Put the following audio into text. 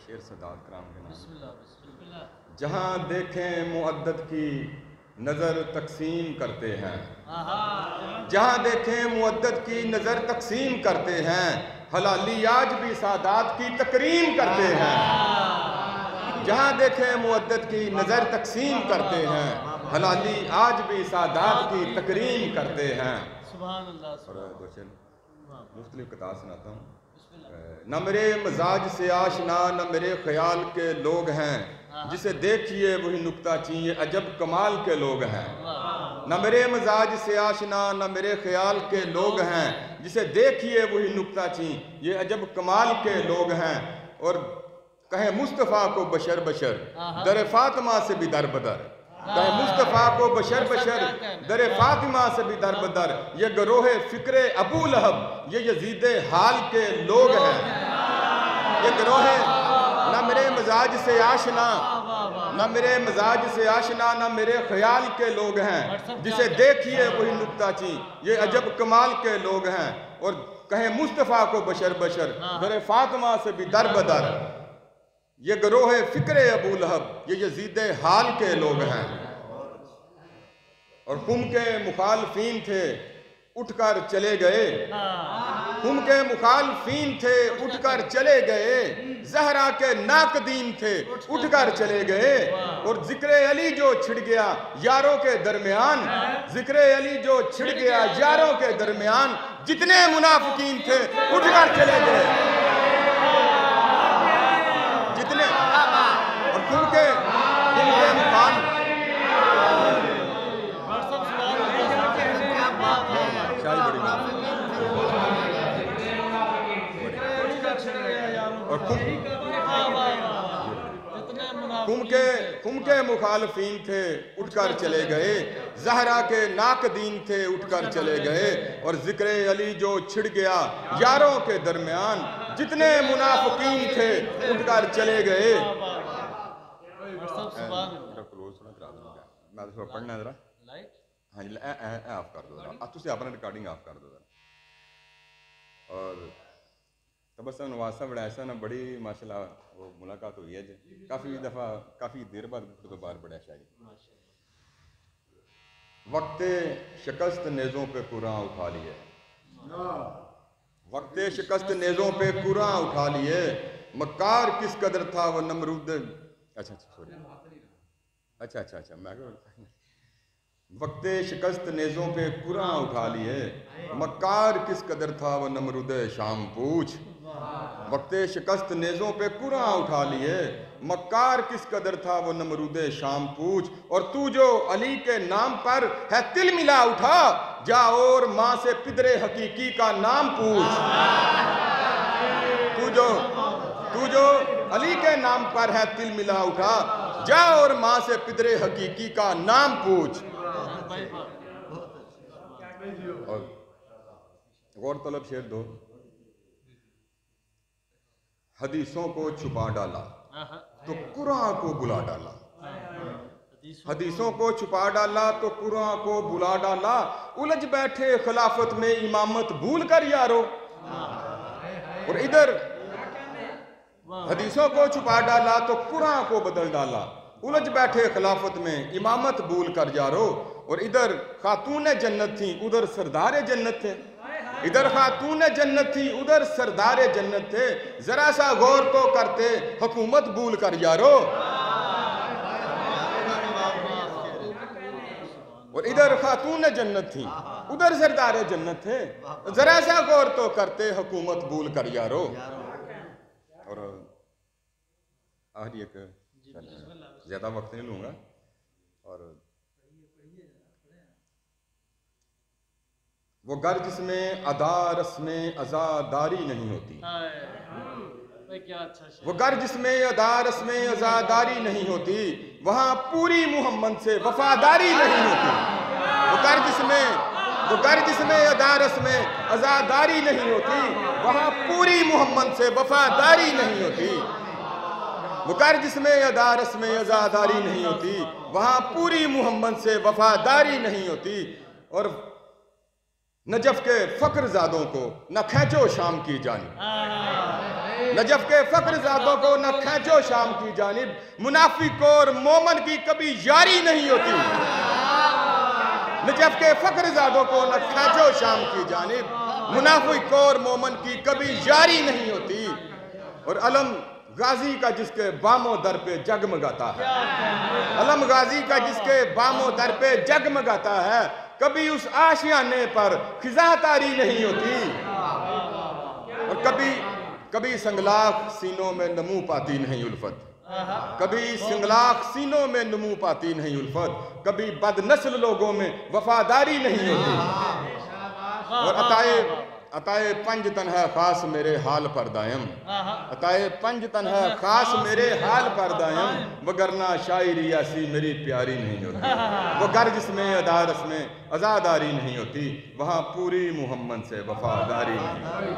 شعر سادات کرام کے نام. جہاں دیکھیں معدد کی نظر تقسیم کرتے ہیں. جہاں دیکھیں معدد کی نظر تقسیم کرتے ہیں. حلالی آج بھی سادات کی تکریم کرتے ہیں. جہاں دیکھیں معدد کی نظر تقسیم کرتے ہیں. حلالی آج بھی سادات کی تکریم کرتے ہیں. سبحان اللہ. اور دو شعر مختلف قطعات سناتا ہوں. نہ میرے مزاج سے آشنا نہ میرے خیال کے لوگ ہیں. جسے دیکھیے وہی نکتہ چین یہ عجب کمال کے لوگ ہیں. نہ میرے مزاج سے آشنا نہ میرے خیال کے لوگ ہیں. جسے دیکھیے وہی نکتہ چین یہ عجب کمال کے لوگ ہیں. اور کہیں مصطفیٰ کو بشر بشر در فاطمہ سے بھی در بدر. کہیں مصطفیٰ کو بشر بشر در فاطمہ سے بھی در بدر. یہ گروہ فکر ابو لہب یہ یزید حال کے لوگ ہیں. یہ گروہ نہ میرے مزاج سے آشنا نہ میرے مزاج سے آشنا نہ میرے خیال کے لوگ ہیں. جسے دیکھیے وہی نکتہ چین یہ عجب کمال کے لوگ ہیں. اور کہیں مصطفیٰ کو بشر بشر در فاطمہ سے بھی در بدر. یہ گروہ فکر ابو لہب یہ یزید حال کے لوگ ہیں. اور قوم کے مخالفین تھے اٹھ کر چلے گئے. قوم کے مخالفین تھے اٹھ کر چلے گئے. زہرا کے ناقدین تھے اٹھ کر چلے گئے. اور ذکر علی جو چھڑ گیا یاروں کے درمیان. ذکر علی جو چھڑ گیا یاروں کے درمیان. جتنے منافقین تھے اٹھ کر چلے گئے. جتنے اور قوم کے مخالف اور قوم کے مخالفین تھے اٹھ کر چلے گئے. زہرا کے ناقدین تھے اٹھ کر چلے گئے. اور ذکر علی جو چھڑ گیا یاروں کے درمیان. جتنے منافقین تھے اٹھ کر چلے گئے. میں پڑھنا ہے ذرا. ہاں جی آف کر دو ذرا. تسی اپنا ریکارڈنگ آف کر دو ذرا. اور تبسم نواز صاحب بڑا ایسا نا بڑی ماشاءاللہ وہ ملاقات ہوئی ہے جی کافی دفعہ کافی دیر بعد تو بار بڑا شاعری. وقت شکست نیزوں پہ قرآن اٹھا لیے. وقت شکست نیزوں پہ قرآن اٹھا لیے. مکار کس قدر تھا وہ نمرود. اچھا سوری اچھا میں وقت شکست نیزوں پہ قرآن اٹھا لیے. مکار کس قدر تھا وہ نمرود شام پوچھ. وقت شکست نیزوں پہ قرآن اٹھا لیے. مکار کس قدر تھا وہ نمرود شام پوچھ. اور تو جو علی کے نام پر ہے تل ملا اٹھا. جا اور ماں سے پدر حقیقی کا نام پوچھ. تو جو علی کے نام پر ہے تل ملا اٹھا. جا اور ماں سے پدر حقیقی کا نام پوچھ. اور غور طلب شعر دو. حدیثوں کو چھپا ڈالا تو قرآن کو بلا ڈالا. حدیثوں کو چھپا ڈالا تو قرآن کو بلا ڈالا. الجھ بیٹھے خلافت میں امامت بھول کر یارو. اور ادھر حدیثوں کو چھپا ڈالا تو قرآن کو بدل ڈالا. الجھ بیٹھے خلافت میں امامت بھول کر یارو. اور ادھر خاتون جنت تھیں ادھر سردار جنت تھے. ادھر خاتون جنت تھی ادھر سردار جنت تھے. ذرا سا غور تو کرتے حکومت بھول کر یارو. اور ادھر خاتون جنت تھی ادھر سردار جنت تھے. ذرا سا غور تو کرتے حکومت بھول کر یارو. اور آخری ایک زیادہ وقت نہیں لوں گا. اور وہ گھر جس میں ادا رسم عزاداری نہیں ہوتی. وہ گھر جس میں ادا رسم عزاداری نہیں ہوتی. وہاں پوری محمد سے وفاداری نہیں ہوتی. وہ گھر جس میں ادا رسم عزاداری نہیں ہوتی. وہاں پوری محمد سے وفاداری نہیں ہوتی. وہ گھر جس میں ادا رسم عزاداری نہیں ہوتی. وہاں پوری محمد سے وفاداری نہیں ہوتی. اور نجف کے فقر زادوں کو نہ کھینچو شام کی جانب، نجف کے فقر زادوں کو نہ کھینچو شام کی جانب، منافق اور مومن کی کبھی یاری نہیں ہوتی، نجف کے فقر زادوں کو نہ کھینچو شام کی جانب، منافق اور مومن کی کبھی یاری نہیں ہوتی۔ اور علم غازی کا جس کے بام و در پہ جگمگاتا ہے، علم غازی کا جس کے بام و در پہ جگمگاتا ہے، کبھی اس آشیانے پر خزاں تاری نہیں ہوتی، اور کبھی سنگلاخ سینوں میں نمو پاتی نہیں الفت، کبھی سنگلاخ سینوں میں نمو پاتی نہیں الفت، کبھی بد نسل لوگوں میں وفاداری نہیں ہوتی۔ اور عطائے پنج تن ہے خاص میرے حال پر دائم، عطائے پنج تن ہے خاص میرے حال پر دائم، وگرنہ شاعری ایسی میری پیاری نہیں ہوتی، وہ گر جس میں ادارس میں ازاداری نہیں ہوتی، وہاں پوری محمد سے وفاداری نہیں ہوتی۔